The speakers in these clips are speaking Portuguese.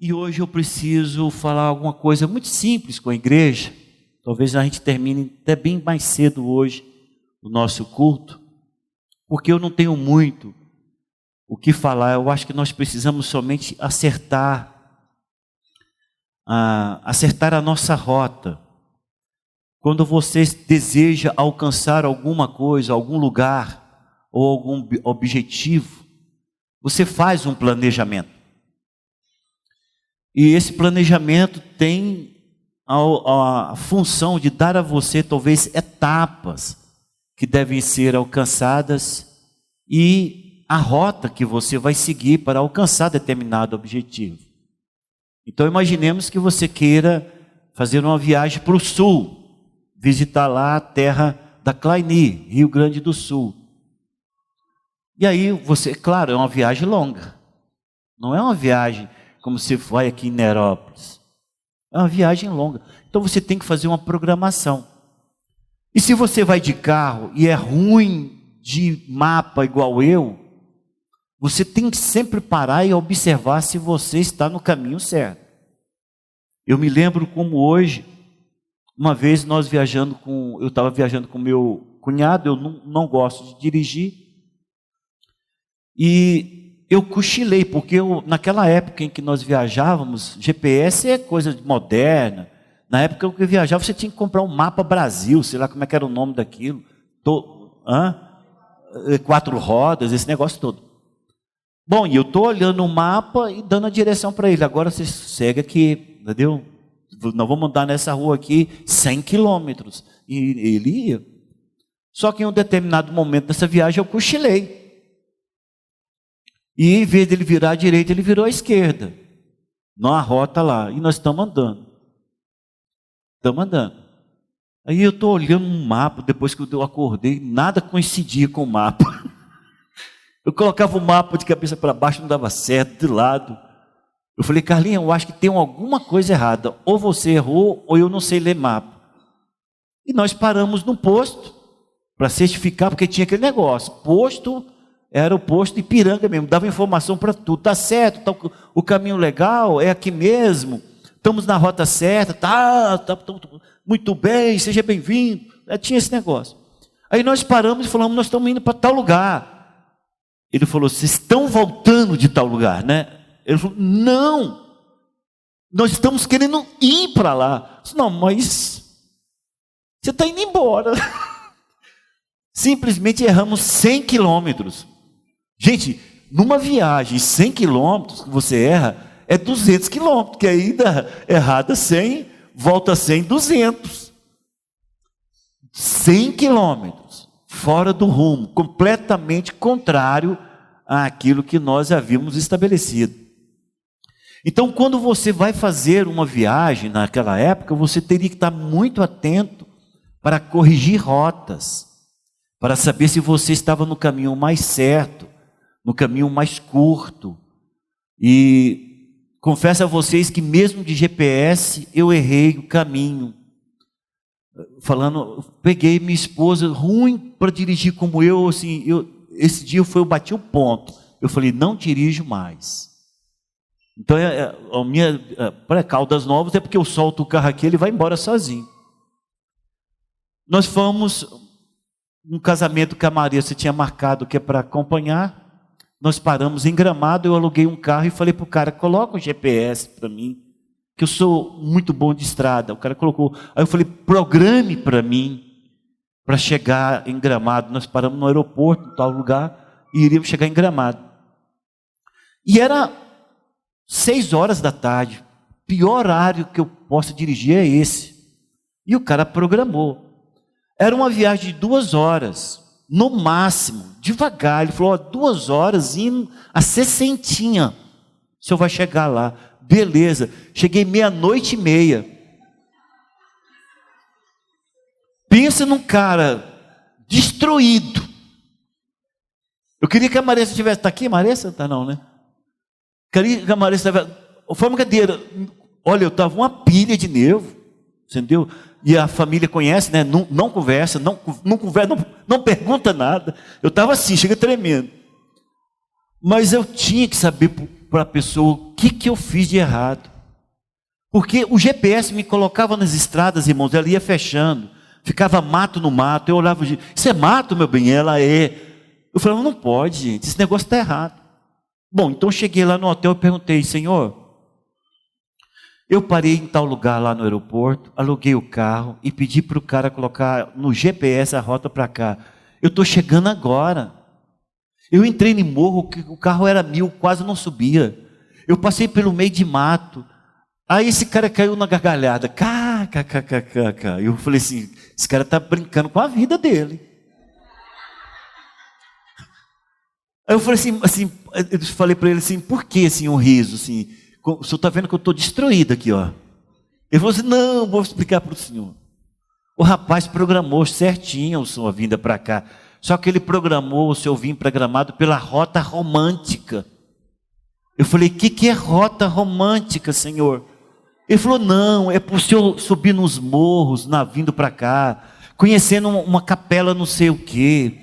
E hoje eu preciso falar alguma coisa muito simples com a igreja. Talvez a gente termine até bem mais cedo hoje o nosso culto, porque eu não tenho muito o que falar. Eu acho que nós precisamos somente acertar a nossa rota. Quando você deseja alcançar alguma coisa, algum lugar ou algum objetivo, você faz um planejamento. E esse planejamento tem a função de dar a você talvez etapas que devem ser alcançadas e a rota que você vai seguir para alcançar determinado objetivo. Então imaginemos que você queira fazer uma viagem para o sul, visitar lá a terra da Claini, Rio Grande do Sul. E aí você, claro, é uma viagem longa. Não é uma viagem como se vai aqui em Nerópolis. É uma viagem longa. Então você tem que fazer uma programação. E se você vai de carro e é ruim de mapa igual eu, você tem que sempre parar e observar se você está no caminho certo. Eu me lembro como hoje, uma vez eu estava viajando com meu cunhado, eu não gosto de dirigir, e eu cochilei, porque naquela época em que nós viajávamos, GPS é coisa moderna. Na época que eu viajava, você tinha que comprar um mapa Brasil, sei lá como é que era o nome daquilo. 4 rodas, esse negócio todo. Bom, e eu estou olhando o mapa e dando a direção para ele. Agora você segue aqui, entendeu? Nós vamos andar nessa rua aqui 100 quilômetros. E ele ia. Só que em um determinado momento dessa viagem eu cochilei. E em vez de ele virar à direita, ele virou à esquerda. Na rota lá. E nós estamos andando. Aí eu estou olhando um mapa, depois que eu acordei, nada coincidia com o mapa. Eu colocava o mapa de cabeça para baixo, não dava certo, de lado. Eu falei, Carlinha, eu acho que tem alguma coisa errada. Ou você errou, ou eu não sei ler mapa. E nós paramos no posto, para certificar, porque tinha aquele negócio. Posto... Era o posto de Ipiranga mesmo, dava informação para tudo. Está certo, tá o caminho legal, é aqui mesmo, estamos na rota certa, tá muito bem, seja bem-vindo. Tinha esse negócio. Aí nós paramos e falamos, nós estamos indo para tal lugar. Ele falou, vocês estão voltando de tal lugar, né? Ele falou, não, nós estamos querendo ir para lá. Eu disse, não, mas você está indo embora. Simplesmente erramos 100 quilômetros. Gente, numa viagem 100 quilômetros que você erra, é 200 quilômetros, que ainda errada 100, volta 100, 200. 100 quilômetros, fora do rumo, completamente contrário àquilo que nós havíamos estabelecido. Então, quando você vai fazer uma viagem naquela época, você teria que estar muito atento para corrigir rotas, para saber se você estava no caminho mais certo, no caminho mais curto. E confesso a vocês que mesmo de GPS eu errei o caminho. Peguei minha esposa ruim para dirigir como eu, assim, esse dia eu bati o ponto. Eu falei, não dirijo mais. Então a minha para Caldas Novas é porque eu solto o carro aqui, ele vai embora sozinho. Nós fomos um casamento que a Maria se tinha marcado que é para acompanhar. Nós paramos em Gramado, eu aluguei um carro e falei para o cara, coloca o GPS para mim, que eu sou muito bom de estrada. O cara colocou, aí eu falei, programe para mim, para chegar em Gramado. Nós paramos no aeroporto, em tal lugar, e iríamos chegar em Gramado. E era 6 horas da tarde, pior horário que eu possa dirigir é esse. E o cara programou. Era uma viagem de 2 horas, no máximo, devagar. Ele falou, 2 horas indo a 60, o senhor vai chegar lá. Beleza, cheguei 00:30. Pensa num cara destruído. Eu queria que a Maressa estivesse, está aqui, Maressa? Está não, né? Queria que a Maressa estivesse, foi uma cadeira, olha, eu estava uma pilha de nervo, entendeu? E a família conhece, né? Não conversa, não pergunta nada. Eu estava assim, chega tremendo. Mas eu tinha que saber para a pessoa o que eu fiz de errado. Porque o GPS me colocava nas estradas, irmãos, ela ia fechando, ficava mato no mato, eu olhava, isso é mato, meu bem? Ela é. Eu falava, não pode, gente, esse negócio está errado. Bom, então cheguei lá no hotel e perguntei, Senhor, eu parei em tal lugar lá no aeroporto, aluguei o carro e pedi para o cara colocar no GPS a rota para cá. Eu estou chegando agora. Eu entrei no morro, o carro era 1000, quase não subia. Eu passei pelo meio de mato. Aí esse cara caiu na gargalhada. Eu falei assim, esse cara está brincando com a vida dele. Aí eu falei assim, eu falei para ele assim, por que assim um riso? Assim, o senhor está vendo que eu estou destruído aqui, ó. Ele falou assim, não, vou explicar para o senhor. O rapaz programou certinho a sua vinda para cá. Só que ele programou o seu vir programado pela rota romântica. Eu falei, o que é rota romântica, Senhor? Ele falou, não, é para o senhor subir nos morros, vindo para cá, conhecendo uma capela não sei o quê,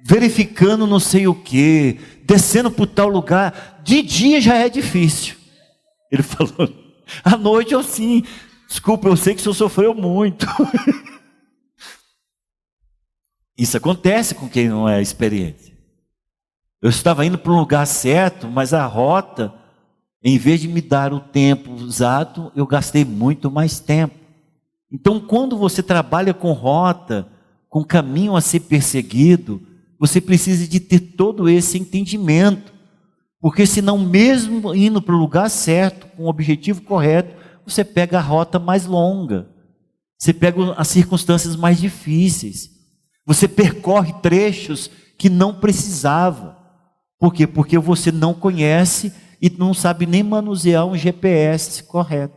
verificando não sei o quê, descendo para tal lugar. De dia já é difícil. Ele falou, à noite eu sim, desculpa, eu sei que o senhor sofreu muito. Isso acontece com quem não é experiente. Eu estava indo para um lugar certo, mas a rota, em vez de me dar o tempo exato, eu gastei muito mais tempo. Então, quando você trabalha com rota, com caminho a ser perseguido, você precisa de ter todo esse entendimento. Porque senão, mesmo indo para o lugar certo, com o objetivo correto, você pega a rota mais longa. Você pega as circunstâncias mais difíceis. Você percorre trechos que não precisava. Por quê? Porque você não conhece e não sabe nem manusear um GPS correto.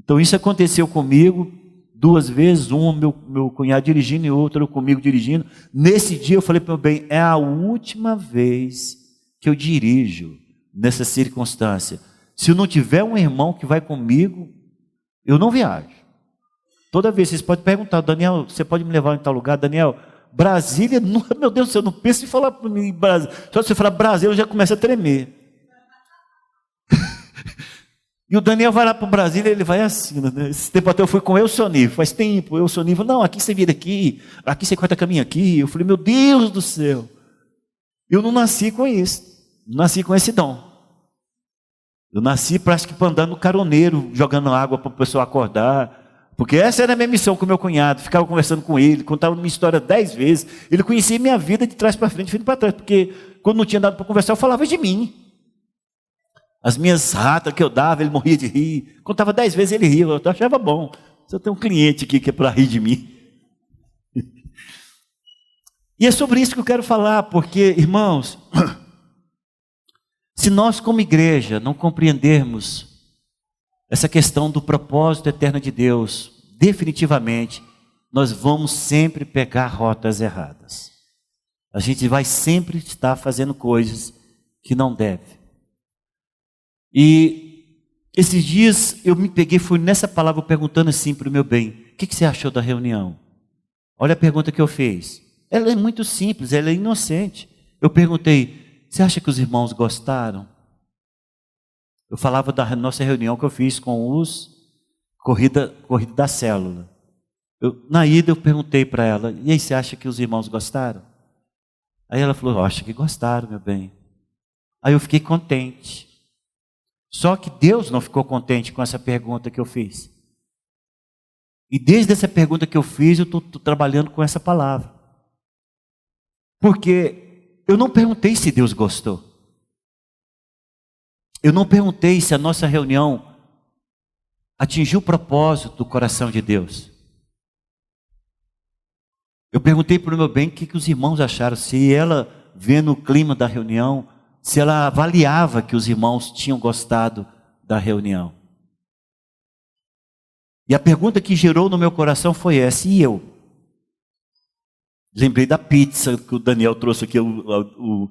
Então isso aconteceu comigo 2 vezes, uma meu cunhado dirigindo e outra comigo dirigindo. Nesse dia eu falei para o meu bem, é a última vez que eu dirijo nessa circunstância. Se eu não tiver um irmão que vai comigo, eu não viajo. Toda vez vocês podem perguntar, Daniel, você pode me levar em tal lugar? Daniel, Brasília, não, meu Deus do céu, não penso em falar para mim Brasília. Só se você falar Brasília, eu já começo a tremer. E o Daniel vai lá para o Brasília, ele vai assim, né? Esse tempo até eu fui com o Elsonivo, faz tempo, o Elsonivo, não, aqui você vira aqui você corta caminho aqui. Eu falei, meu Deus do céu, eu não nasci com isso, não nasci com esse dom. Eu nasci para andar no caroneiro, jogando água para o pessoal acordar, porque essa era a minha missão com o meu cunhado, ficava conversando com ele, contava minha história 10 vezes, ele conhecia minha vida de trás para frente, de frente para trás, porque quando não tinha nada para conversar, eu falava de mim. As minhas ratas que eu dava, ele morria de rir. Contava 10 vezes, ele ria. Eu achava bom. Só tem um cliente aqui que é para rir de mim. E é sobre isso que eu quero falar, porque, irmãos, se nós como igreja não compreendermos essa questão do propósito eterno de Deus, definitivamente, nós vamos sempre pegar rotas erradas. A gente vai sempre estar fazendo coisas que não deve. E esses dias eu me peguei, fui nessa palavra perguntando assim para o meu bem, o que você achou da reunião? Olha a pergunta que eu fiz. Ela é muito simples, ela é inocente. Eu perguntei, você acha que os irmãos gostaram? Eu falava da nossa reunião que eu fiz com os corrida da célula. Na ida eu perguntei para ela, e aí você acha que os irmãos gostaram? Aí ela falou, eu acho que gostaram, meu bem. Aí eu fiquei contente. Só que Deus não ficou contente com essa pergunta que eu fiz. E desde essa pergunta que eu fiz, eu estou trabalhando com essa palavra. Porque eu não perguntei se Deus gostou. Eu não perguntei se a nossa reunião atingiu o propósito do coração de Deus. Eu perguntei para o meu bem o que os irmãos acharam, se ela, vendo o clima da reunião, se ela avaliava que os irmãos tinham gostado da reunião. E a pergunta que gerou no meu coração foi essa, e eu? Lembrei da pizza que o Daniel trouxe aqui, o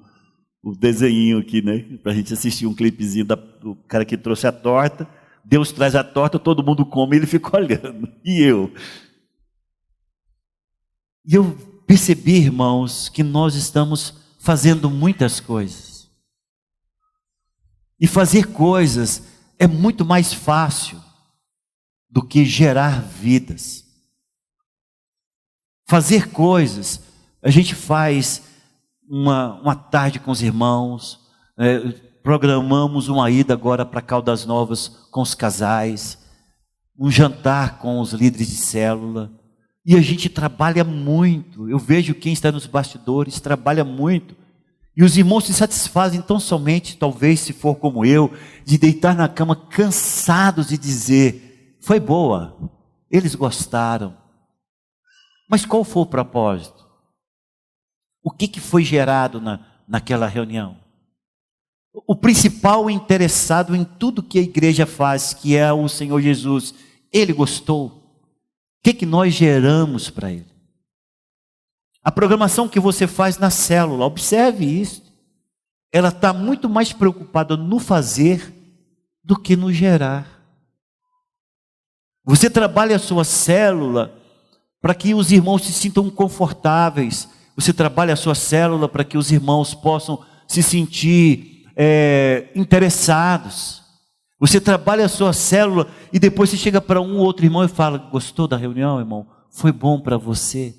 desenho aqui, né? Para a gente assistir um clipezinho do cara que trouxe a torta. Deus traz a torta, todo mundo come, ele fica olhando. E eu? E eu percebi, irmãos, que nós estamos fazendo muitas coisas. E fazer coisas é muito mais fácil do que gerar vidas. Fazer coisas, a gente faz uma tarde com os irmãos, programamos uma ida agora para Caldas Novas com os casais, um jantar com os líderes de célula, e a gente trabalha muito. Eu vejo quem está nos bastidores, trabalha muito, e os irmãos se satisfazem tão somente, talvez se for como eu, de deitar na cama cansados e dizer, foi boa, eles gostaram. Mas qual foi o propósito? O que foi gerado naquela reunião? O principal interessado em tudo que a igreja faz, que é o Senhor Jesus, ele gostou. O que nós geramos para ele? A programação que você faz na célula, observe isso. Ela está muito mais preocupada no fazer do que no gerar. Você trabalha a sua célula para que os irmãos se sintam confortáveis. Você trabalha a sua célula para que os irmãos possam se sentir interessados. Você trabalha a sua célula e depois você chega para um ou outro irmão e fala, gostou da reunião, irmão? Foi bom para você?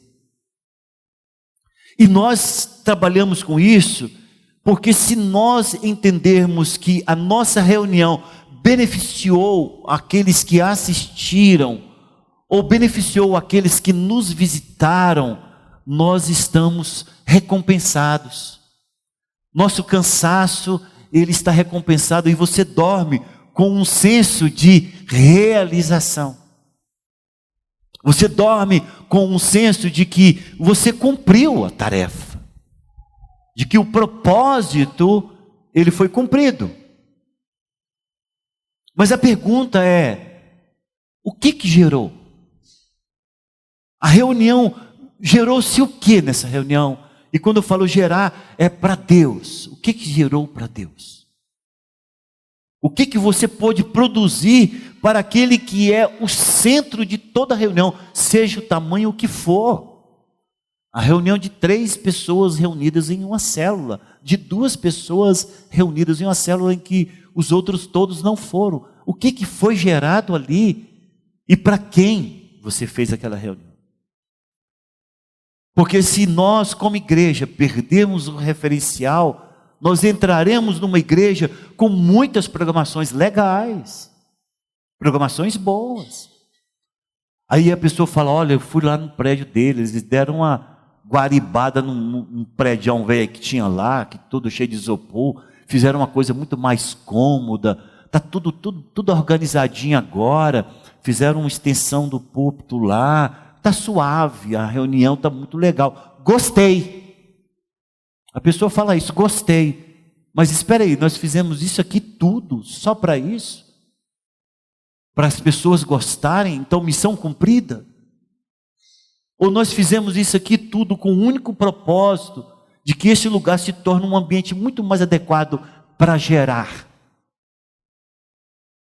E nós trabalhamos com isso, porque se nós entendermos que a nossa reunião beneficiou aqueles que assistiram, ou beneficiou aqueles que nos visitaram, nós estamos recompensados. Nosso cansaço, ele está recompensado, e você dorme com um senso de realização. Você dorme com um senso de que você cumpriu a tarefa, de que o propósito, ele foi cumprido. Mas a pergunta é, o que gerou? A reunião, gerou-se o que nessa reunião? E quando eu falo gerar, é para Deus. O que gerou para Deus? O que você pôde produzir para aquele que é o centro de toda a reunião, seja o tamanho que for? A reunião de 3 pessoas reunidas em uma célula, de 2 pessoas reunidas em uma célula em que os outros todos não foram. O que foi gerado ali e para quem você fez aquela reunião? Porque se nós, como igreja, perdermos o referencial, nós entraremos numa igreja com muitas programações legais, programações boas. Aí a pessoa fala, olha, eu fui lá no prédio deles, eles deram uma guaribada num prédio velho que tinha lá, que todo cheio de isopor, fizeram uma coisa muito mais cômoda, está tudo organizadinho agora, fizeram uma extensão do púlpito lá, está suave, a reunião está muito legal, gostei. A pessoa fala isso, gostei, mas espera aí, nós fizemos isso aqui tudo, só para isso? Para as pessoas gostarem, então missão cumprida? Ou nós fizemos isso aqui tudo com o único propósito de que esse lugar se torne um ambiente muito mais adequado para gerar,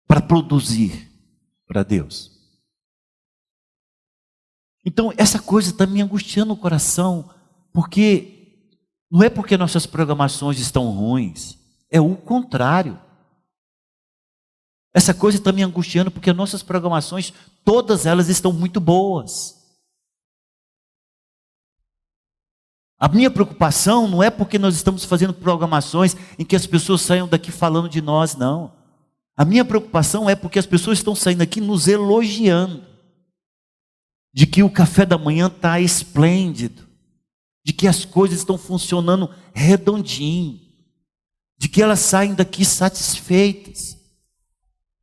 para produzir para Deus? Então essa coisa está me angustiando o coração, porque não é porque nossas programações estão ruins, é o contrário. Essa coisa está me angustiando porque nossas programações, todas elas estão muito boas. A minha preocupação não é porque nós estamos fazendo programações em que as pessoas saiam daqui falando de nós, não. A minha preocupação é porque as pessoas estão saindo aqui nos elogiando, de que o café da manhã está esplêndido, de que as coisas estão funcionando redondinho, de que elas saem daqui satisfeitas.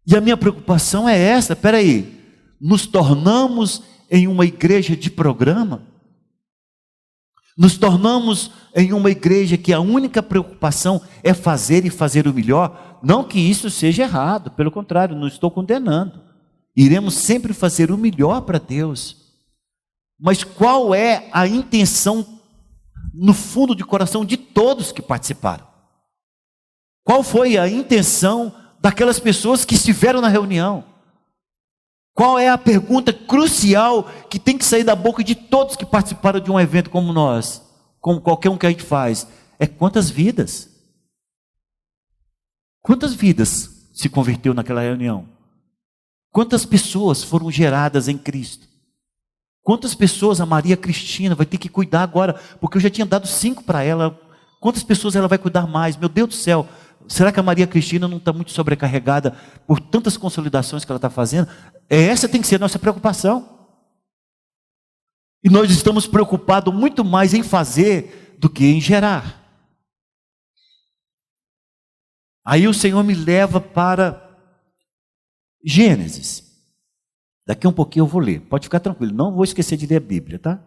E a minha preocupação é essa, espera aí, nos tornamos em uma igreja de programa? Nos tornamos em uma igreja que a única preocupação é fazer e fazer o melhor? Não que isso seja errado, pelo contrário, não estou condenando. Iremos sempre fazer o melhor para Deus. Mas qual é a intenção no fundo de coração de todos que participaram? Qual foi a intenção daquelas pessoas que estiveram na reunião? Qual é a pergunta crucial que tem que sair da boca de todos que participaram de um evento como nós, como qualquer um que a gente faz? É quantas vidas? Quantas vidas se converteu naquela reunião? Quantas pessoas foram geradas em Cristo? Quantas pessoas a Maria Cristina vai ter que cuidar agora? Porque eu já tinha dado 5 para ela. Quantas pessoas ela vai cuidar mais? Meu Deus do céu, será que a Maria Cristina não está muito sobrecarregada por tantas consolidações que ela está fazendo? Essa tem que ser a nossa preocupação. E nós estamos preocupados muito mais em fazer do que em gerar. Aí o Senhor me leva para Gênesis. Daqui a um pouquinho eu vou ler. Pode ficar tranquilo, não vou esquecer de ler a Bíblia, tá?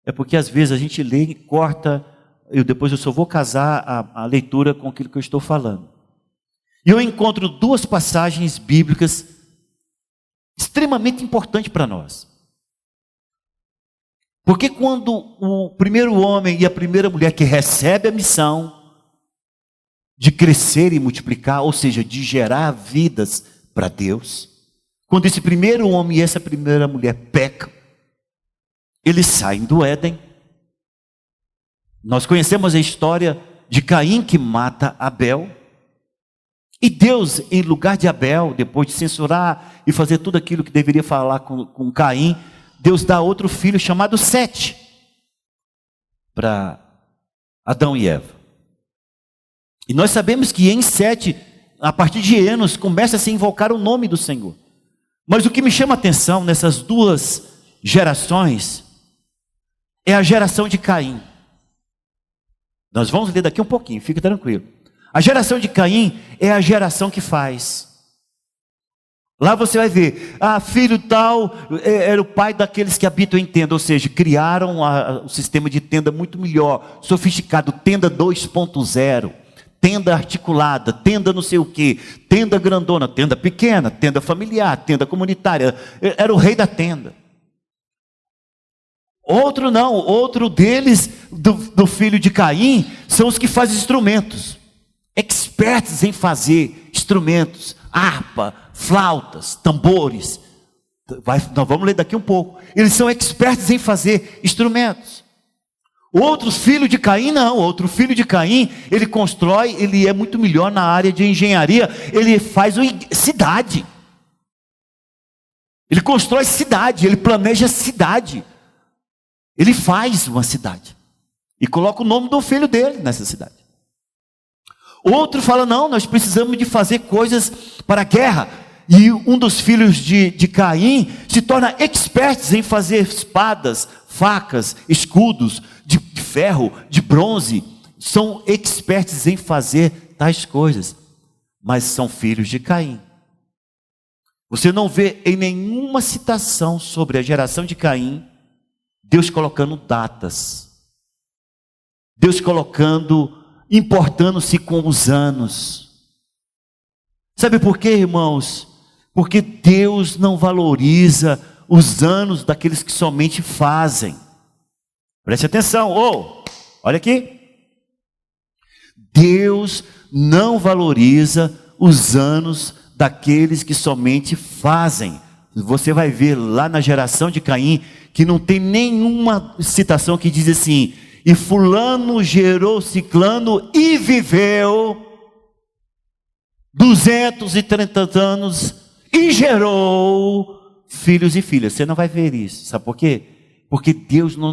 É porque às vezes a gente lê e corta, e depois eu só vou casar a leitura com aquilo que eu estou falando. E eu encontro 2 passagens bíblicas extremamente importantes para nós. Porque quando o primeiro homem e a primeira mulher que recebe a missão de crescer e multiplicar, ou seja, de gerar vidas para Deus, quando esse primeiro homem e essa primeira mulher pecam, eles saem do Éden. Nós conhecemos a história de Caim que mata Abel. E Deus, em lugar de Abel, depois de censurar e fazer tudo aquilo que deveria falar com Caim, Deus dá outro filho chamado Sete para Adão e Eva. E nós sabemos que em Sete, a partir de Enos, começa a se invocar o nome do Senhor. Mas o que me chama a atenção nessas 2 gerações é a geração de Caim. Nós vamos ler daqui um pouquinho, fique tranquilo. A geração de Caim é a geração que faz. Lá você vai ver, filho tal, era o pai daqueles que habitam em tenda, ou seja, criaram o sistema de tenda muito melhor, sofisticado, tenda 2.0, tenda articulada, tenda não sei o que, tenda grandona, tenda pequena, tenda familiar, tenda comunitária, era o rei da tenda. Outro não, outro deles, do filho de Caim, são os que fazem instrumentos, expertos em fazer instrumentos, harpa, flautas, tambores. Nós vamos ler daqui um pouco. Eles são expertos em fazer instrumentos. Outros filhos de Caim não. Outro filho de Caim, ele constrói, ele é muito melhor na área de engenharia. Ele faz cidade. Ele constrói cidade, ele planeja cidade. Ele faz uma cidade. E coloca o nome do filho dele nessa cidade. Outro fala, não, nós precisamos de fazer coisas para a guerra. E um dos filhos de Caim se torna expertos em fazer espadas, facas, escudos de ferro, de bronze. São expertos em fazer tais coisas. Mas são filhos de Caim. Você não vê em nenhuma citação sobre a geração de Caim, Deus colocando datas. Deus importando-se com os anos. Sabe por quê, irmãos? Porque Deus não valoriza os anos daqueles que somente fazem. Preste atenção, olha aqui. Deus não valoriza os anos daqueles que somente fazem. Você vai ver lá na geração de Caim, que não tem nenhuma citação que diz assim, e fulano gerou ciclano e viveu 230 anos e gerou filhos e filhas. Você não vai ver isso. Sabe por quê? Porque Deus não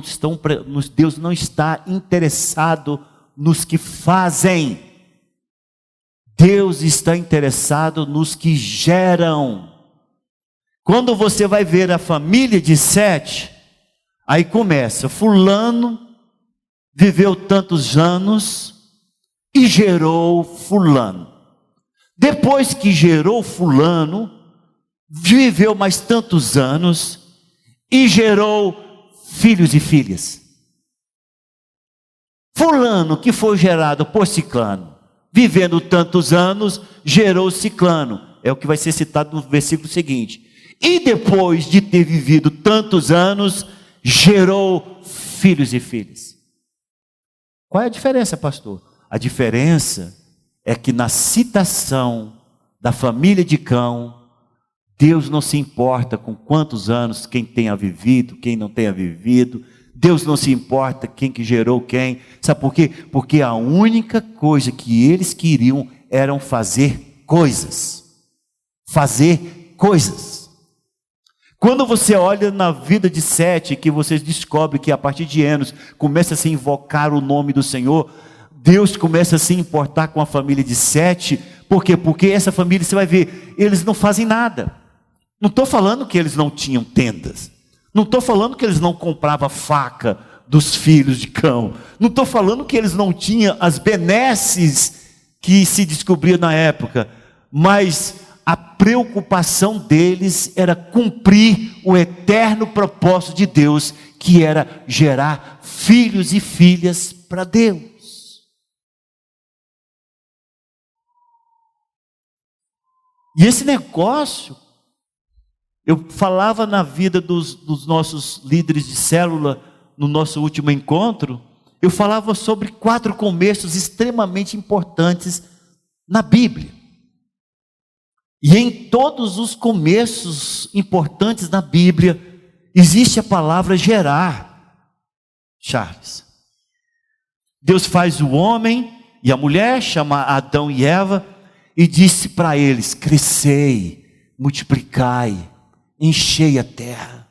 está interessado nos que fazem. Deus está interessado nos que geram. Quando você vai ver a família de Sete, aí começa, fulano viveu tantos anos e gerou fulano. Depois que gerou fulano, viveu mais tantos anos e gerou filhos e filhas. Fulano, que foi gerado por ciclano, vivendo tantos anos, gerou ciclano. É o que vai ser citado no versículo seguinte. E depois de ter vivido tantos anos, gerou filhos e filhas. Qual é a diferença, pastor? A diferença é que na citação da família de Cão, Deus não se importa com quantos anos quem tenha vivido, quem não tenha vivido. Deus não se importa quem que gerou quem. Sabe por quê? Porque a única coisa que eles queriam eram fazer coisas. Fazer coisas. Quando você olha na vida de Sete, que você descobre que a partir de Enos começa a se invocar o nome do Senhor, Deus começa a se importar com a família de Sete. Por quê? Porque essa família, você vai ver, eles não fazem nada. Não estou falando que eles não tinham tendas. Não estou falando que eles não compravam faca dos filhos de cão. Não estou falando que eles não tinham as benesses que se descobriam na época. Mas a preocupação deles era cumprir o eterno propósito de Deus, que era gerar filhos e filhas para Deus. E esse negócio, eu falava na vida dos nossos líderes de célula, no nosso último encontro, eu falava sobre 4 começos extremamente importantes na Bíblia. E em todos os começos importantes na Bíblia, existe a palavra gerar, Charles. Deus faz o homem e a mulher, chama Adão e Eva, e disse para eles: crescei, multiplicai, enchei a terra.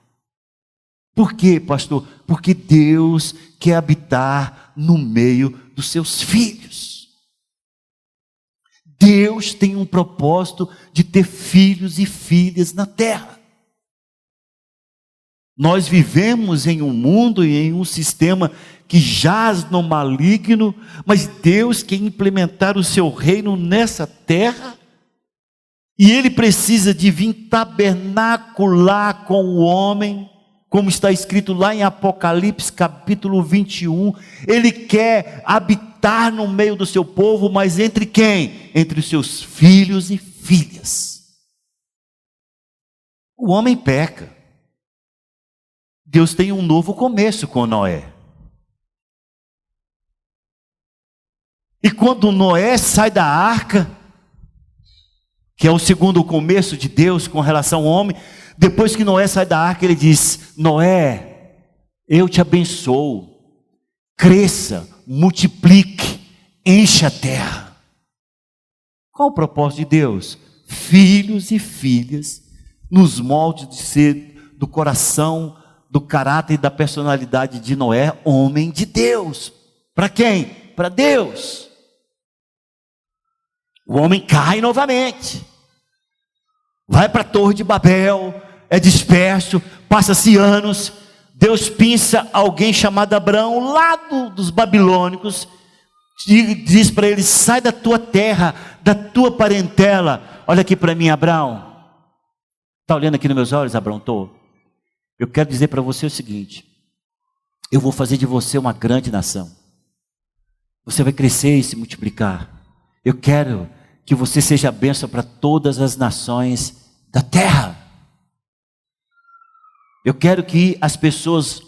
Por quê, pastor? Porque Deus quer habitar no meio dos seus filhos. Deus tem um propósito de ter filhos e filhas na terra. Nós vivemos em um mundo e em um sistema que jaz no maligno, mas Deus quer implementar o seu reino nessa terra, e Ele precisa de vir tabernacular com o homem, como está escrito lá em Apocalipse capítulo 21, Ele quer habitar no meio do seu povo, mas entre quem? Entre os seus filhos e filhas. O homem peca. Deus tem um novo começo com Noé. E quando Noé sai da arca, que é o segundo começo de Deus com relação ao homem, depois que Noé sai da arca, ele diz: Noé, eu te abençoo, cresça, multiplique, encha a terra. Qual o propósito de Deus? Filhos e filhas, nos moldes de ser do coração, do caráter e da personalidade de Noé, homem de Deus. Para quem? Para Deus. O homem cai novamente, vai para a Torre de Babel, é disperso, passa-se anos, Deus pinça alguém chamado Abraão, lá dos babilônicos, diz para ele: sai da tua terra, da tua parentela. Olha aqui para mim, Abraão. Está olhando aqui nos meus olhos, Abraão? Estou. Eu quero dizer para você o seguinte: eu vou fazer de você uma grande nação. Você vai crescer e se multiplicar. Eu quero que você seja bênção para todas as nações da terra. Eu quero que as pessoas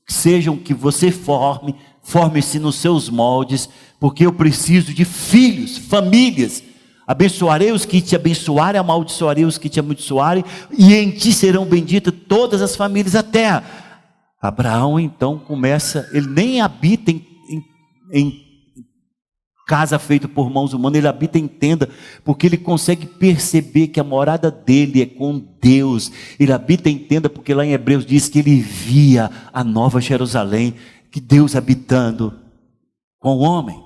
sejam que você forme-se nos seus moldes, porque eu preciso de filhos, famílias. Abençoarei os que te abençoarem, amaldiçoarei os que te amaldiçoarem, e em ti serão benditas todas as famílias da terra. Abraão então começa, ele nem habita em casa feita por mãos humanas, ele habita em tenda, porque ele consegue perceber que a morada dele é com Deus. Ele habita em tenda porque lá em Hebreus diz que ele via a nova Jerusalém, que Deus habitando com o homem.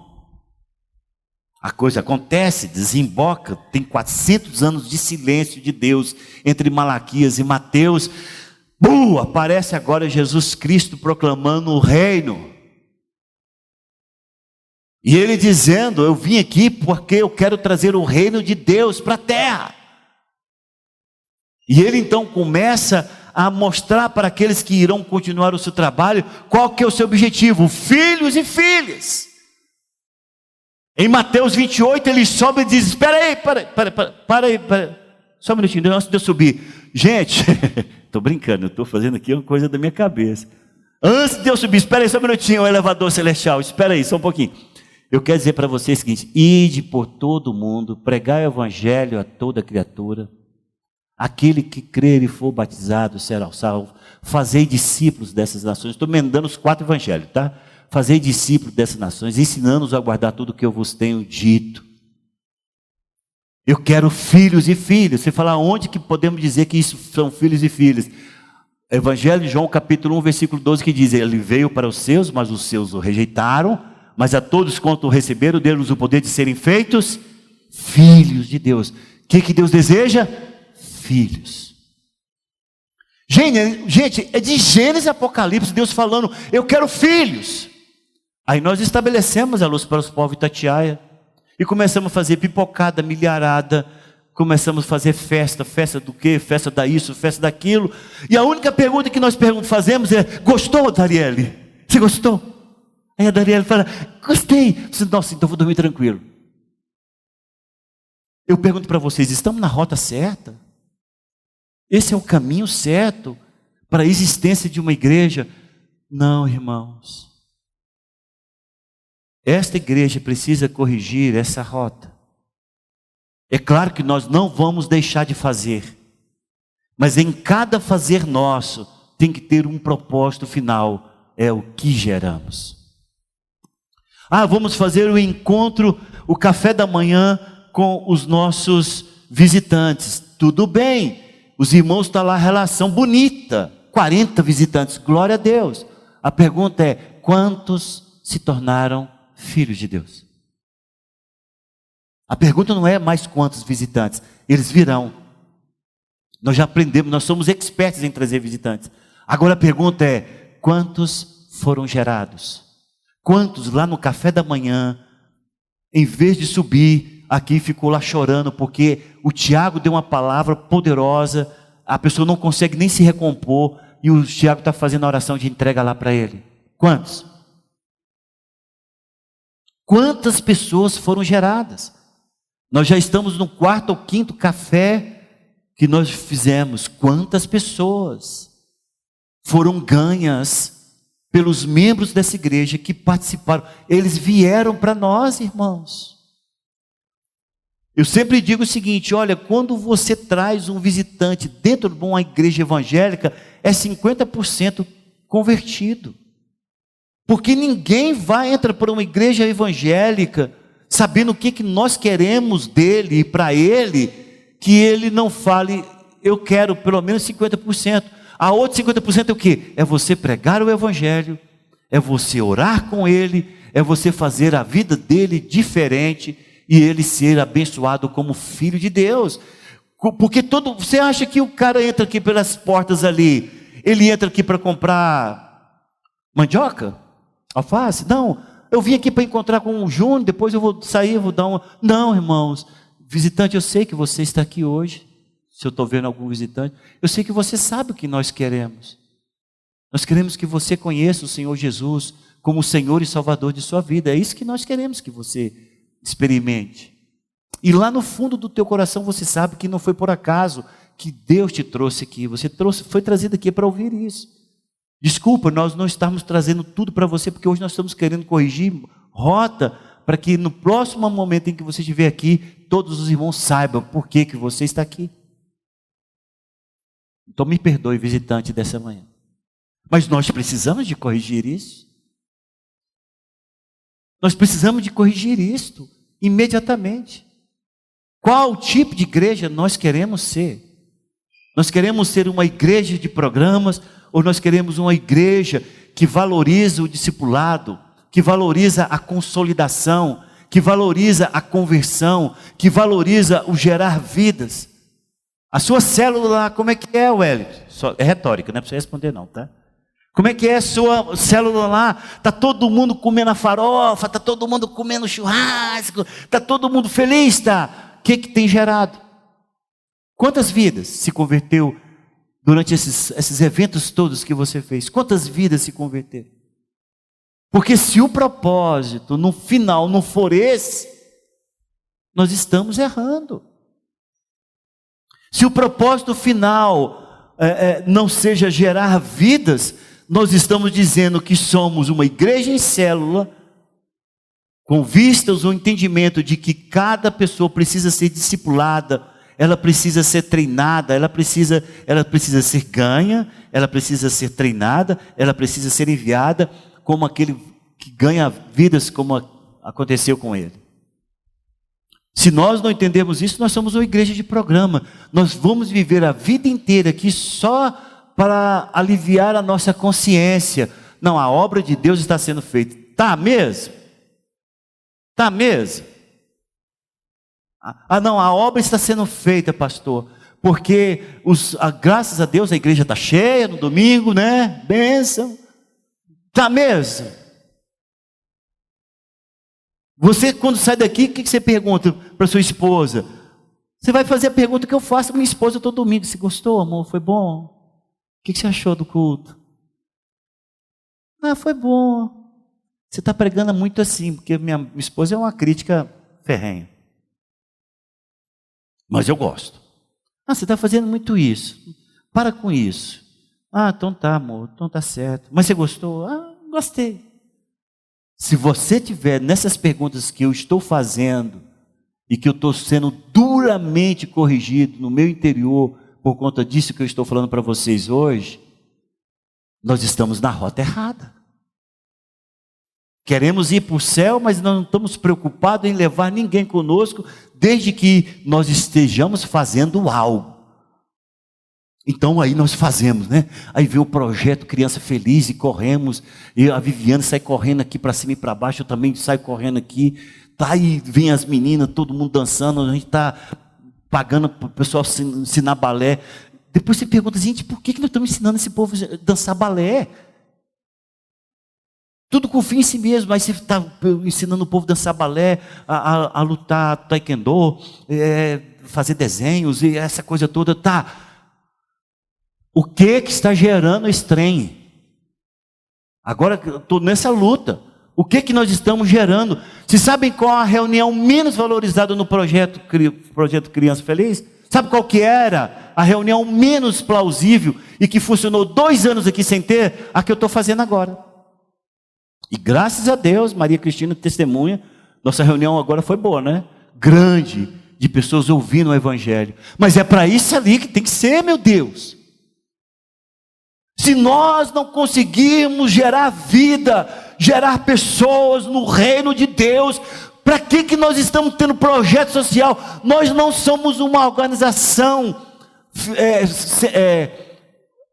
A coisa acontece, desemboca, tem 400 anos de silêncio de Deus entre Malaquias e Mateus. Aparece agora Jesus Cristo proclamando o reino. E ele dizendo: eu vim aqui porque eu quero trazer o reino de Deus para a terra. E ele então começa a mostrar para aqueles que irão continuar o seu trabalho, qual que é o seu objetivo: filhos e filhas. Em Mateus 28 ele sobe e diz: espera aí, para aí, só um minutinho, antes de eu subir. Gente, estou brincando, eu estou fazendo aqui uma coisa da minha cabeça. Antes de eu subir, espera aí só um minutinho, o elevador celestial, espera aí, só um pouquinho. Eu quero dizer para vocês o seguinte: ide por todo o mundo, pregai o evangelho a toda criatura. Aquele que crer e for batizado será salvo. Fazei discípulos dessas nações. Estou emendando os 4 evangelhos, tá? Fazei discípulos dessas nações, ensinando-os a guardar tudo o que eu vos tenho dito. Eu quero filhos e filhas. Você fala, onde que podemos dizer que isso são filhos e filhas? Evangelho de João, capítulo 1, versículo 12, que diz, ele veio para os seus, mas os seus o rejeitaram, mas a todos quanto o receberam, deu-lhes o poder de serem feitos filhos de Deus. O que Deus deseja? Filhos. Gente, é de Gênesis e Apocalipse, Deus falando, eu quero filhos. Aí nós estabelecemos a luz para os povos de Itatiaia, e começamos a fazer pipocada, milharada, começamos a fazer festa do quê? Festa da isso, festa daquilo. E a única pergunta que nós fazemos é, gostou, Darielle? Você gostou? Aí a Darielle fala, gostei. Nossa, então vou dormir tranquilo. Eu pergunto para vocês, estamos na rota certa? Esse é o caminho certo para a existência de uma igreja? Não, irmãos. Esta igreja precisa corrigir essa rota. É claro que nós não vamos deixar de fazer, mas em cada fazer nosso tem que ter um propósito final, é o que geramos. Vamos fazer o encontro, o café da manhã com os nossos visitantes. Tudo bem, os irmãos estão lá, relação bonita, 40 visitantes, glória a Deus. A pergunta é, quantos se tornaram filhos de Deus? A pergunta não é mais quantos visitantes, eles virão. Nós já aprendemos, nós somos expertos em trazer visitantes. Agora a pergunta é, quantos foram gerados? Quantos lá no café da manhã, em vez de subir aqui, ficou lá chorando, porque o Tiago deu uma palavra poderosa, a pessoa não consegue nem se recompor, e o Tiago está fazendo a oração de entrega lá para ele. Quantos? Quantas pessoas foram geradas? Nós já estamos no 4º ou 5º café que nós fizemos. Quantas pessoas foram ganhas pelos membros dessa igreja que participaram? Eles vieram para nós, irmãos. Eu sempre digo o seguinte, olha, quando você traz um visitante dentro de uma igreja evangélica, é 50% convertido. Porque ninguém entra para uma igreja evangélica sabendo o que nós queremos dele e para ele, que ele não fale, eu quero pelo menos 50%. A outra 50% é o quê? É você pregar o evangelho, é você orar com ele, é você fazer a vida dele diferente e ele ser abençoado como filho de Deus. Porque você acha que o cara entra aqui pelas portas ali, ele entra aqui para comprar mandioca? Alface? Não, eu vim aqui para encontrar com o Júnior, depois eu vou sair, vou dar uma... Não, irmãos, visitante, eu sei que você está aqui hoje, se eu estou vendo algum visitante, eu sei que você sabe o que nós queremos. Nós queremos que você conheça o Senhor Jesus como o Senhor e Salvador de sua vida, é isso que nós queremos que você experimente. E lá no fundo do teu coração você sabe que não foi por acaso que Deus te trouxe aqui, foi trazido aqui para ouvir isso. Desculpa, nós não estamos trazendo tudo para você, porque hoje nós estamos querendo corrigir rota, para que no próximo momento em que você estiver aqui, todos os irmãos saibam por que você está aqui. Então me perdoe, visitante dessa manhã. Mas nós precisamos de corrigir isso. Nós precisamos de corrigir isto imediatamente. Qual tipo de igreja nós queremos ser? Nós queremos ser uma igreja de programas, ou nós queremos uma igreja que valoriza o discipulado, que valoriza a consolidação, que valoriza a conversão, que valoriza o gerar vidas? A sua célula lá, como é que é, Wellington? É retórica, não é para você responder não, tá? Como é que é a sua célula lá? Está todo mundo comendo a farofa, está todo mundo comendo churrasco, está todo mundo feliz, tá? O que tem gerado? Quantas vidas se converteu durante esses eventos todos que você fez? Quantas vidas se converteram? Porque se o propósito no final não for esse, nós estamos errando. Se o propósito final não seja gerar vidas, nós estamos dizendo que somos uma igreja em célula, com vistas ao entendimento de que cada pessoa precisa ser discipulada, ela precisa ser treinada, ela precisa ser ganha, ela precisa ser treinada, ela precisa ser enviada como aquele que ganha vidas, como aconteceu com ele. Se nós não entendermos isso, nós somos uma igreja de programa. Nós vamos viver a vida inteira aqui só para aliviar a nossa consciência. Não, a obra de Deus está sendo feita. Está mesmo? Está mesmo? Não, a obra está sendo feita, pastor. Porque, graças a Deus, a igreja está cheia no domingo, né? Bênção. Está mesmo? Você, quando sai daqui, o que você pergunta para sua esposa? Você vai fazer a pergunta que eu faço com minha esposa todo domingo. Você gostou, amor? Foi bom? O que você achou do culto? Foi bom. Você está pregando muito assim, porque minha esposa é uma crítica ferrenha. Mas eu gosto. Você está fazendo muito isso. Para com isso. Então tá, amor. Então tá certo. Mas você gostou? Gostei. Se você tiver nessas perguntas que eu estou fazendo e que eu estou sendo duramente corrigido no meu interior por conta disso que eu estou falando para vocês hoje, nós estamos na rota errada. Queremos ir para o céu, mas não estamos preocupados em levar ninguém conosco, desde que nós estejamos fazendo algo. Então aí nós fazemos, né? Aí vem o projeto Criança Feliz e corremos, e a Viviane sai correndo aqui para cima e para baixo, eu também saio correndo aqui, tá? E vem as meninas, todo mundo dançando, a gente está pagando para o pessoal ensinar balé. Depois você pergunta, gente, por que nós estamos ensinando esse povo a dançar balé? Tudo com fim em si mesmo. Aí você está ensinando o povo a dançar balé, a lutar taekwondo, fazer desenhos e essa coisa toda, tá? O que está gerando esse trem? Agora eu estou nessa luta. O que nós estamos gerando? Vocês sabem qual a reunião menos valorizada no projeto Criança Feliz? Sabe qual que era a reunião menos plausível e que funcionou 2 anos aqui sem ter? A que eu estou fazendo agora. E graças a Deus, Maria Cristina testemunha, nossa reunião agora foi boa, né? Grande, de pessoas ouvindo o Evangelho. Mas é para isso ali que tem que ser, meu Deus. Se nós não conseguirmos gerar vida, gerar pessoas no reino de Deus, para que nós estamos tendo projeto social? Nós não somos uma organização,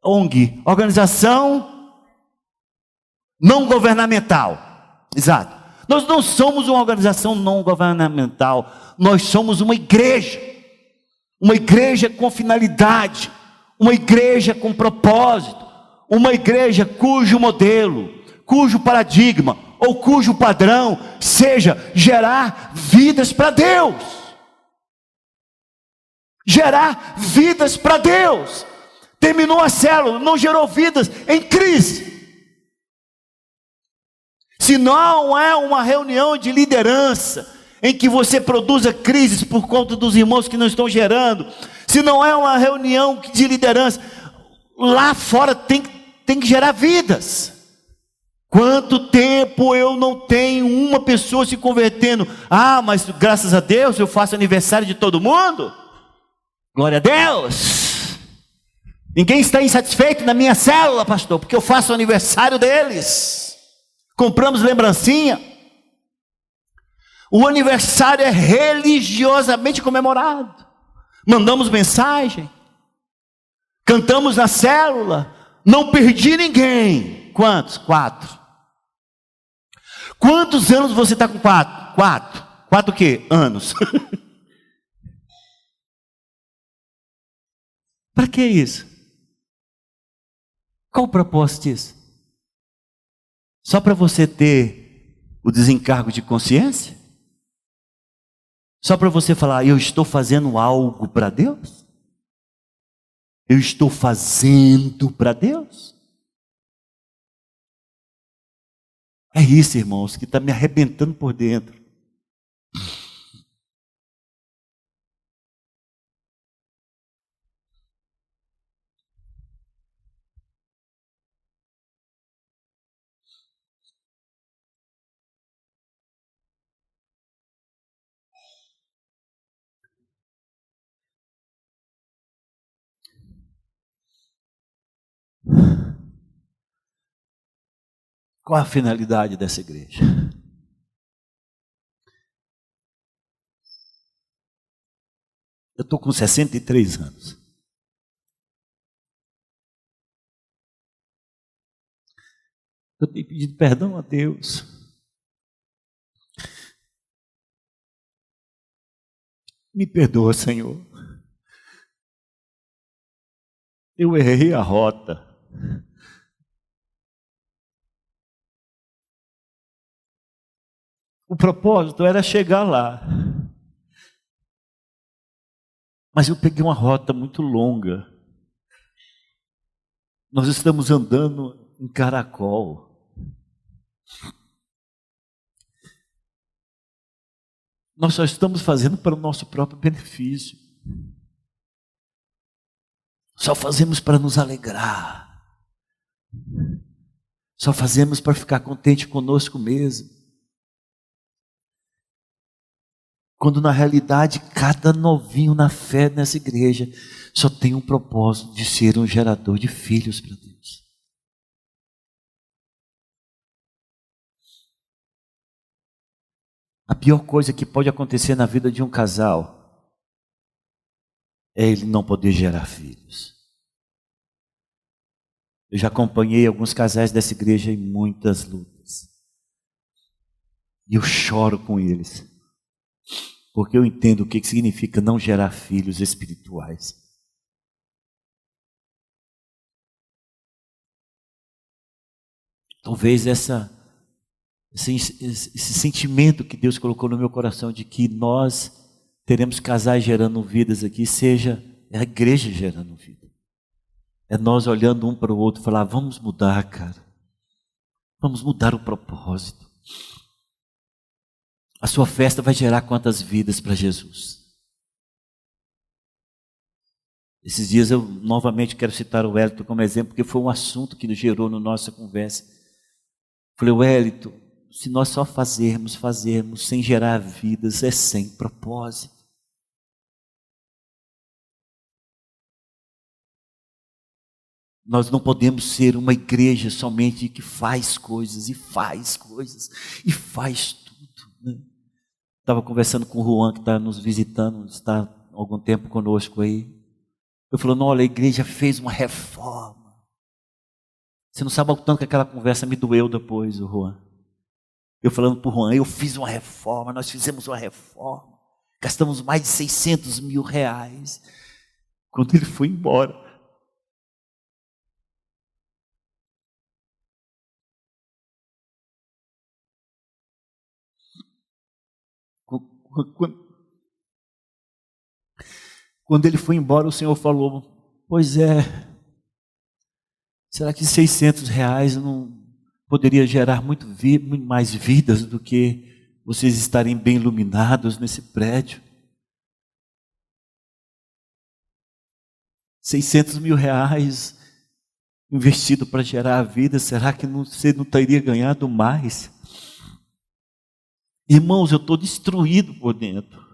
ONG, organização não governamental. Exato. Nós não somos uma organização não governamental, nós somos uma igreja com finalidade, uma igreja com propósito. Uma igreja cujo modelo, cujo paradigma ou cujo padrão seja gerar vidas para Deus. Gerar vidas para Deus. Terminou a célula, não gerou vidas em crise. Se não é uma reunião de liderança em que você produza crises por conta dos irmãos que não estão gerando, se não é uma reunião de liderança, lá fora tem que gerar vidas. Quanto tempo eu não tenho uma pessoa se convertendo? Mas graças a Deus eu faço aniversário de todo mundo. Glória a Deus. Ninguém está insatisfeito na minha célula, pastor, porque eu faço o aniversário deles. Compramos lembrancinha. O aniversário é religiosamente comemorado. Mandamos mensagem. Cantamos na célula. Não perdi ninguém. Quantos? 4. Quantos anos você está com 4? 4 o quê? Anos. Para que isso? Qual o propósito disso? Só para você ter o desencargo de consciência? Só para você falar, eu estou fazendo algo para Deus? Eu estou fazendo para Deus? É isso, irmãos, que está me arrebentando por dentro. Qual a finalidade dessa igreja? Eu estou com 63 anos. Eu tenho pedido perdão a Deus. Me perdoa, Senhor. Eu errei a rota. O propósito era chegar lá. Mas eu peguei uma rota muito longa. Nós estamos andando em caracol. Nós só estamos fazendo para o nosso próprio benefício. Só fazemos para nos alegrar. Só fazemos para ficar contente conosco mesmo. Quando na realidade cada novinho na fé nessa igreja só tem um propósito de ser um gerador de filhos para Deus. A pior coisa que pode acontecer na vida de um casal é ele não poder gerar filhos. Eu já acompanhei alguns casais dessa igreja em muitas lutas. E eu choro com eles. Porque eu entendo o que significa não gerar filhos espirituais. Talvez esse sentimento que Deus colocou no meu coração de que nós teremos casais gerando vidas aqui, seja a igreja gerando vida. É nós olhando um para o outro e falar, vamos mudar, cara. Vamos mudar o propósito. A sua festa vai gerar quantas vidas para Jesus? Esses dias eu novamente quero citar o Wellington como exemplo, porque foi um assunto que gerou na nossa conversa. Falei, Wellington, se nós só fazermos sem gerar vidas, é sem propósito. Nós não podemos ser uma igreja somente que faz coisas, e faz coisas, e faz tudo. Né? Estava conversando com o Juan, que está nos visitando, está há algum tempo conosco aí. Eu falando, olha, a igreja fez uma reforma. Você não sabe o tanto que aquela conversa me doeu depois, o Juan. Eu falando para o Juan, eu fiz uma reforma, nós fizemos uma reforma. Gastamos mais de 600 mil reais. Quando ele foi embora, quando ele foi embora, o Senhor falou, pois é, será que 600 reais não poderia gerar muito mais vidas do que vocês estarem bem iluminados nesse prédio? 600 mil reais investido para gerar a vida, será que você não teria ganhado mais? Irmãos, eu estou destruído por dentro.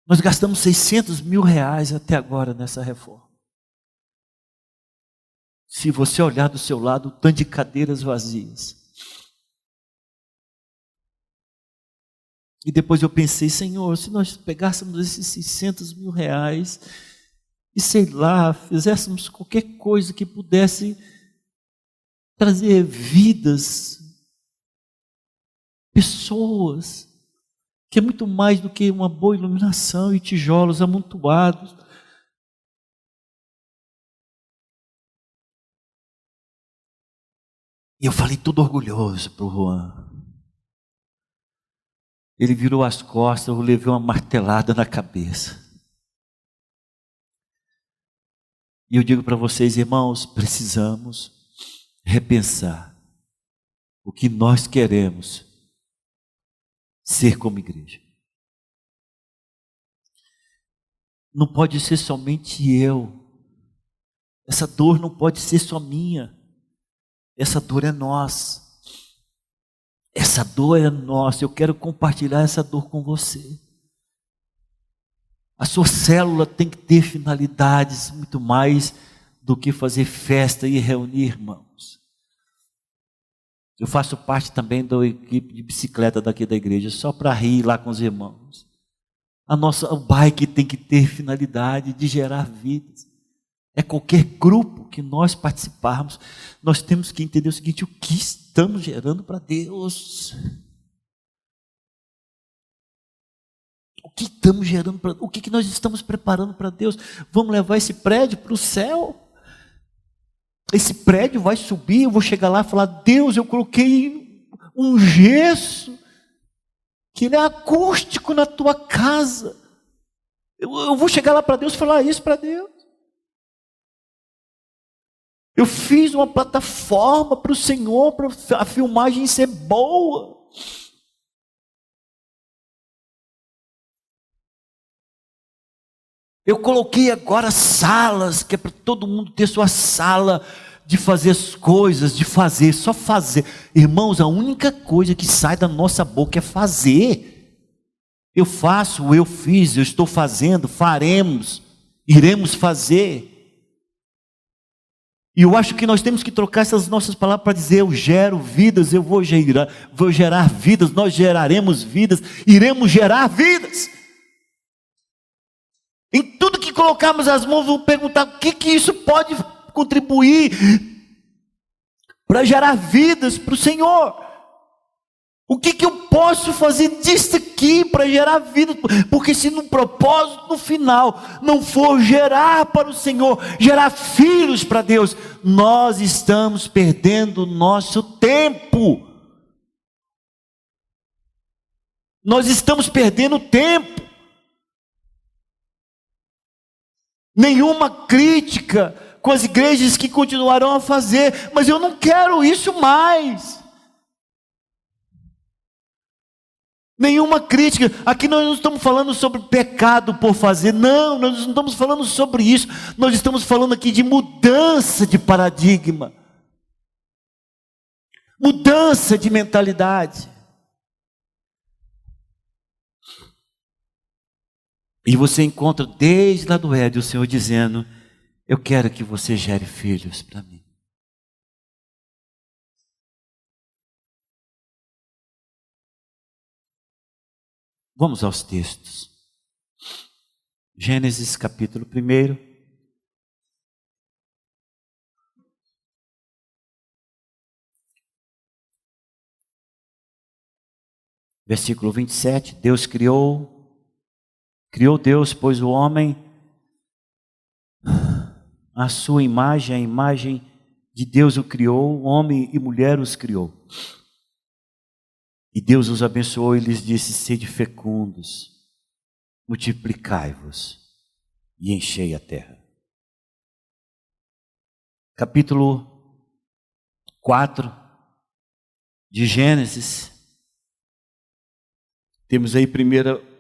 Nós gastamos 600 mil reais até agora nessa reforma. Se você olhar do seu lado, o tanto de cadeiras vazias. E depois eu pensei, Senhor, se nós pegássemos esses 600 mil reais e sei lá, fizéssemos qualquer coisa que pudesse trazer vidas, pessoas, que é muito mais do que uma boa iluminação e tijolos amontoados. E eu falei todo orgulhoso para o Juan. Ele virou as costas, eu levei uma martelada na cabeça. E eu digo para vocês, irmãos, precisamos repensar o que nós queremos ser como igreja. Não pode ser somente eu. Essa dor não pode ser só minha. Essa dor é nossa. Essa dor é nossa. Eu quero compartilhar essa dor com você. A sua célula tem que ter finalidades muito mais do que fazer festa e reunir irmãos. Eu faço parte também da equipe de bicicleta daqui da igreja, só para rir lá com os irmãos. O bike tem que ter finalidade de gerar vidas. É qualquer grupo que nós participarmos, nós temos que entender o seguinte: o que estamos gerando para Deus? O que estamos gerando para Deus? O que nós estamos preparando para Deus? Vamos levar esse prédio para o céu? Esse prédio vai subir, eu vou chegar lá e falar: Deus, eu coloquei um gesso, que ele é acústico na tua casa. Eu vou chegar lá para Deus e falar isso para Deus. Eu fiz uma plataforma para o Senhor, para a filmagem ser boa. Eu coloquei agora salas, que é para todo mundo ter sua sala de fazer as coisas, de fazer, só fazer. Irmãos, a única coisa que sai da nossa boca é fazer. Eu faço, eu fiz, eu estou fazendo, faremos, iremos fazer. E eu acho que nós temos que trocar essas nossas palavras para dizer: eu gero vidas, eu vou gerar vidas, nós geraremos vidas, iremos gerar vidas. Em tudo que colocarmos as mãos, vamos perguntar: o que isso pode contribuir para gerar vidas para o Senhor? O que eu posso fazer disso aqui para gerar vida? Porque se no propósito, no final, não for gerar para o Senhor, gerar filhos para Deus, nós estamos perdendo o nosso tempo. Nós estamos perdendo tempo. Nenhuma crítica com as igrejas que continuarão a fazer, mas eu não quero isso mais. Nenhuma crítica. Aqui nós não estamos falando sobre pecado por fazer, não, nós não estamos falando sobre isso. Nós estamos falando aqui de mudança de paradigma, mudança de mentalidade. E você encontra desde lá do Éden o Senhor dizendo: eu quero que você gere filhos para mim. Vamos aos textos. Gênesis capítulo 1. Versículo 27. Deus criou Deus, pois o homem, a sua imagem, a imagem de Deus o criou, homem e mulher os criou. E Deus os abençoou e lhes disse: sede fecundos, multiplicai-vos e enchei a terra. Capítulo 4 de Gênesis. Temos aí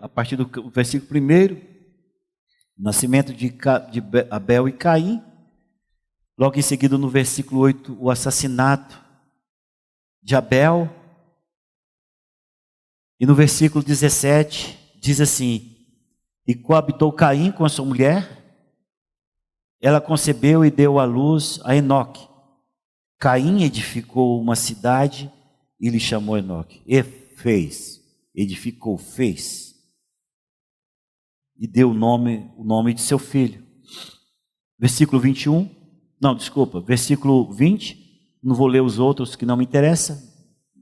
a partir do versículo 1, nascimento de Abel e Caim. Logo em seguida, no versículo 8, o assassinato de Abel. E no versículo 17, diz assim: e coabitou Caim com a sua mulher, ela concebeu e deu à luz a Enoque. Caim edificou uma cidade e lhe chamou Enoque. E fez, e deu o nome de seu filho. Versículo 20, não vou ler os outros que não me interessam,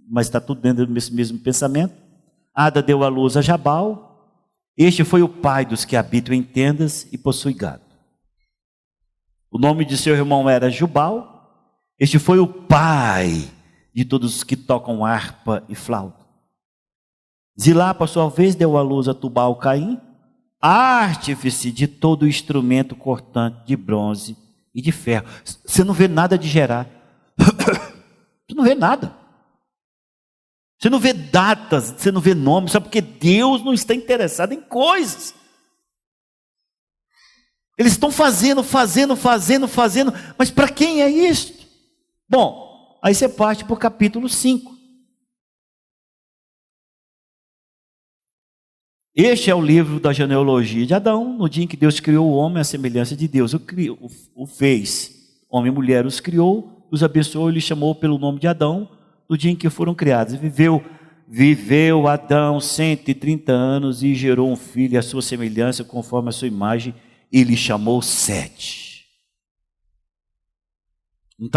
mas está tudo dentro desse mesmo pensamento. Ada deu à luz a Jabal, este foi o pai dos que habitam em tendas e possui gado. O nome de seu irmão era Jubal, este foi o pai de todos os que tocam harpa e flauta. Zilá, por sua vez, deu à luz a Tubal Caim, artífice de todo instrumento cortante de bronze e de ferro. Você não vê nada de gerar. Você não vê nada. Você não vê datas, você não vê nomes, sabe? Porque Deus não está interessado em coisas. Eles estão fazendo, mas para quem é isso? Bom, aí você parte para o capítulo 5. Este é o livro da genealogia de Adão. No dia em que Deus criou o homem, à semelhança de Deus o fez. Homem e mulher os criou, os abençoou e lhes chamou pelo nome de Adão. do dia em que foram criados. Viveu Adão 130 anos e gerou um filho à sua semelhança, conforme a sua imagem, e lhe chamou Sete. Não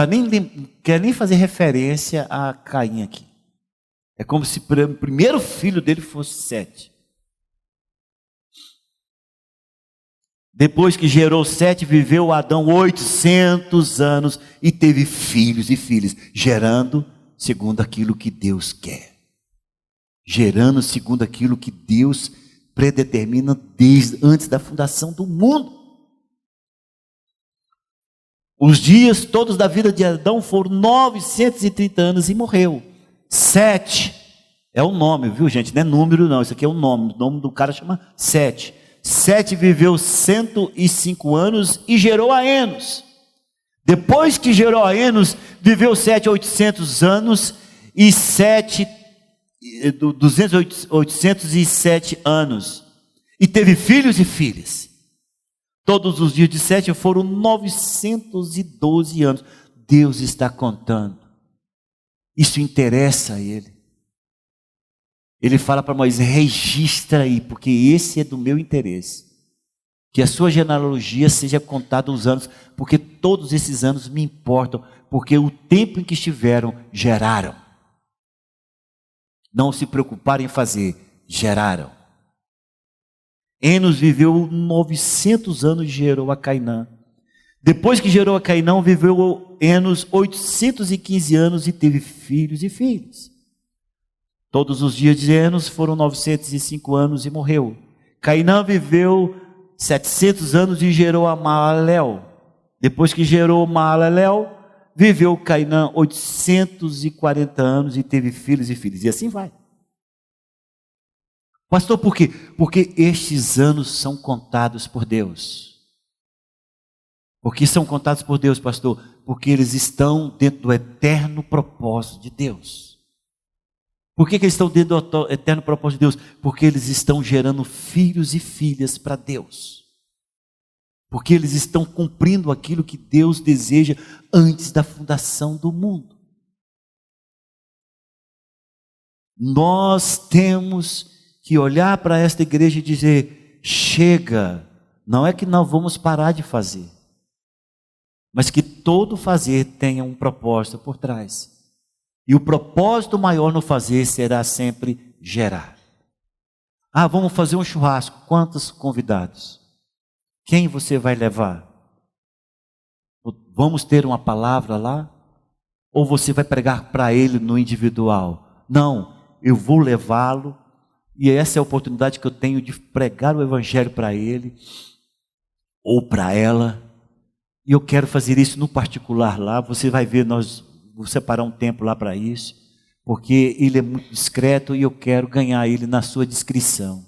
quer nem fazer referência a Caim aqui. É como se o primeiro filho dele fosse Sete. Depois que gerou Sete, viveu Adão 800 anos e teve filhos e filhas, gerando segundo aquilo que Deus quer. Gerando segundo aquilo que Deus predetermina desde antes da fundação do mundo. Os dias todos da vida de Adão foram 930 anos e morreu. Sete é o nome, viu gente? Não é número não, isso aqui é o nome. O nome do cara chama Sete. Sete viveu 105 anos e gerou a Enos. Depois que gerou a Enos, viveu Sete 800 anos e 807 anos. E teve filhos e filhas. Todos os dias de Sete foram 912 anos. Deus está contando. Isso interessa a ele. Ele fala para Moisés, registra aí, porque esse é do meu interesse. Que a sua genealogia seja contada os anos, porque todos esses anos me importam, porque o tempo em que estiveram, geraram. Não se preocuparem em fazer, geraram. Enos viveu 900 anos e gerou a Cainã. Depois que gerou a Cainã, viveu Enos 815 anos e teve filhos e filhas. Todos os dias de Enos foram 905 anos e morreu. Cainã viveu 700 anos e gerou a Maalalel. Depois que gerou Maalalel, viveu Cainã 840 anos e teve filhos e filhas. E assim vai. Pastor, por quê? Porque estes anos são contados por Deus. Por que são contados por Deus, pastor? Porque eles estão dentro do eterno propósito de Deus. Por que eles estão dentro do eterno propósito de Deus? Porque eles estão gerando filhos e filhas para Deus. Porque eles estão cumprindo aquilo que Deus deseja antes da fundação do mundo. Nós temos que olhar para esta igreja e dizer, chega, não é que nós vamos parar de fazer, mas que todo fazer tenha um propósito por trás. E o propósito maior no fazer será sempre gerar. Ah, vamos fazer um churrasco. Quantos convidados? Quem você vai levar? Vamos ter uma palavra lá? Ou você vai pregar para ele no individual? Não, eu vou levá-lo. E essa é a oportunidade que eu tenho de pregar o evangelho para ele. Ou para ela. E eu quero fazer isso no particular lá. Você vai ver, vou separar um tempo lá para isso, porque ele é muito discreto e eu quero ganhar ele na sua discrição.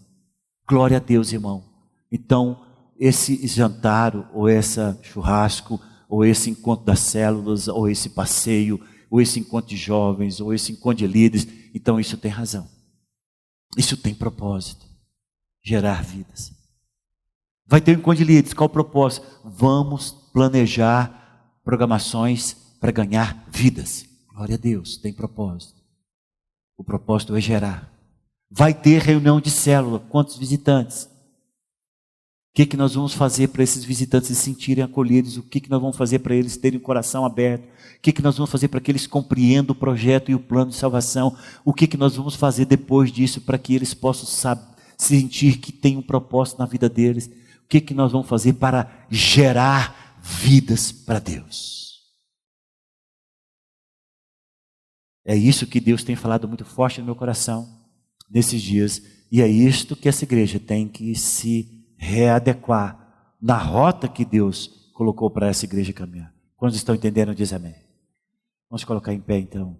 Glória a Deus, irmão. Então, esse jantar, ou esse churrasco, ou esse encontro das células, ou esse passeio, ou esse encontro de jovens, ou esse encontro de líderes, então isso tem razão. Isso tem propósito. Gerar vidas. Vai ter um encontro de líderes, qual o propósito? Vamos planejar programações para ganhar vidas. Glória a Deus, tem propósito. O propósito é gerar. Vai ter reunião de célula. Quantos visitantes? O que nós vamos fazer para esses visitantes se sentirem acolhidos? O que nós vamos fazer para eles terem o coração aberto? O que nós vamos fazer para que eles compreendam o projeto e o plano de salvação? O que nós vamos fazer depois disso para que eles possam sentir que tem um propósito na vida deles? O que nós vamos fazer para gerar vidas para Deus? É isso que Deus tem falado muito forte no meu coração nesses dias. E é isto que essa igreja tem que se readequar na rota que Deus colocou para essa igreja caminhar. Quando estão entendendo, diz amém. Vamos colocar em pé então.